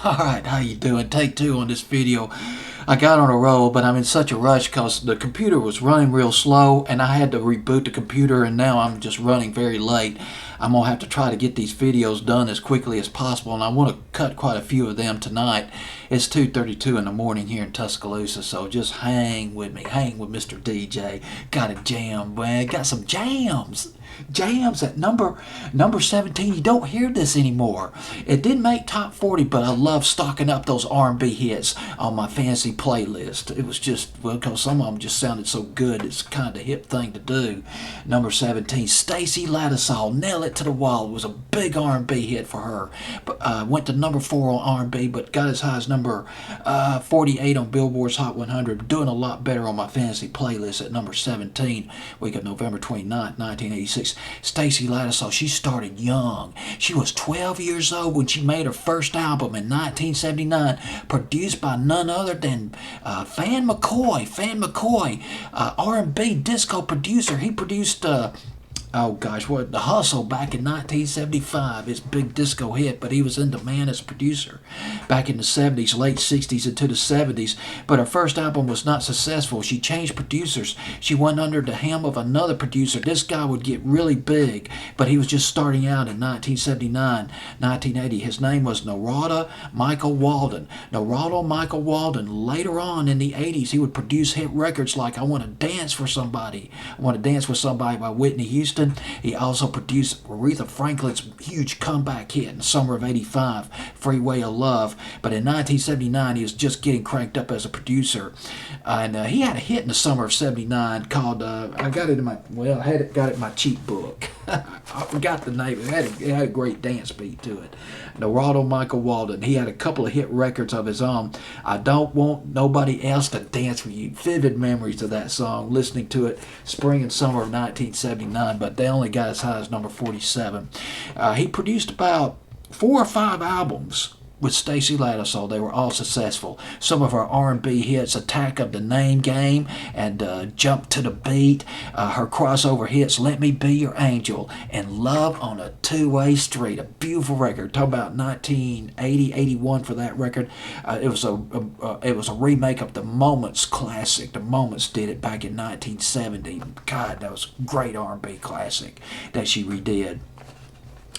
Alright, how you doing? Take two on this video. I got on a roll, but I'm in such a rush because the computer was running real slow and I had to reboot the computer, and now I'm just running very late. I'm going to have to try to get these videos done as quickly as possible, and I want to cut quite a few of them tonight. It's 2:32 in the morning here in Tuscaloosa, so just hang with me. Hang with Mr. DJ. Got a jam, man. Got some jams. Jams at number 17. You don't hear this anymore. It didn't make top 40, but I love stocking up those R&B hits on my fancy playlist. It was just, well, because some of them just sounded so good. It's kind of the hip thing to do. Number 17, Stacy Lattisaw, Nail It to the Wall. It was a big R&B hit for her. But went to number 4 on R&B, but got as high as number 48 on Billboard's Hot 100. Doing a lot better on my fantasy playlist at number 17, week of November 29th, 1986. Stacy Lattisaw, she started young. She was 12 years old when she made her first album in 1979, produced by none other than Fan McCoy. Fan McCoy, R&B disco producer. He produced oh gosh, what, The Hustle back in 1975, his big disco hit, but he was in demand as a producer back in the 70s, late 60s into the 70s. But her first album was not successful. She changed producers. She went under the helm of another producer. This guy would get really big, but he was just starting out in 1979, 1980. His name was Narada Michael Walden. Narada Michael Walden. Later on in the 80s, he would produce hit records like I Want to Dance for Somebody, I Want to Dance with Somebody by Whitney Houston. He also produced Aretha Franklin's huge comeback hit in the summer of '85, Freeway of Love. But in 1979, he was just getting cranked up as a producer. And he had a hit in the summer of '79 called, I got it in my, well, got it in my cheat book. I forgot the name. It had a great dance beat to it. Narada Michael Walden. He had a couple of hit records of his own. I Don't Want Nobody Else to Dance With You. Vivid memories of that song, listening to it spring and summer of 1979, but they only got as high as number 47. He produced about 4 or 5 albums with Stacy Lattisaw. They were all successful. Some of her R&B hits, Attack of the Name Game and Jump to the Beat. Her crossover hits, Let Me Be Your Angel and Love on a Two-Way Street. A beautiful record. Talk about 1980, 81 for that record. It was a remake of the Moments classic. The Moments did it back in 1970. God, that was a great R&B classic that she redid.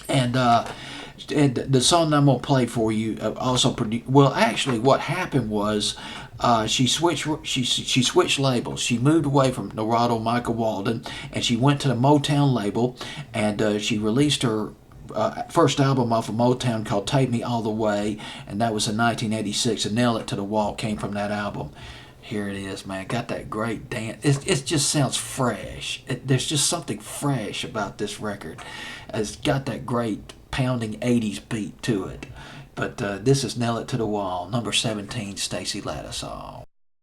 And the song I'm going to play for you also produced. Well, actually, what happened was she switched labels. She moved away from Narada Michael Walden, and she went to the Motown label, and she released her first album off of Motown called Take Me All the Way, and that was in 1986. And Nail It to the Wall came from that album. Here it is, man. Got that great dance. It just sounds fresh. There's just something fresh about this record. It's got that great pounding 80s beat to it. But this is Nail It to the Wall, number 17, Stacy Lattisaw.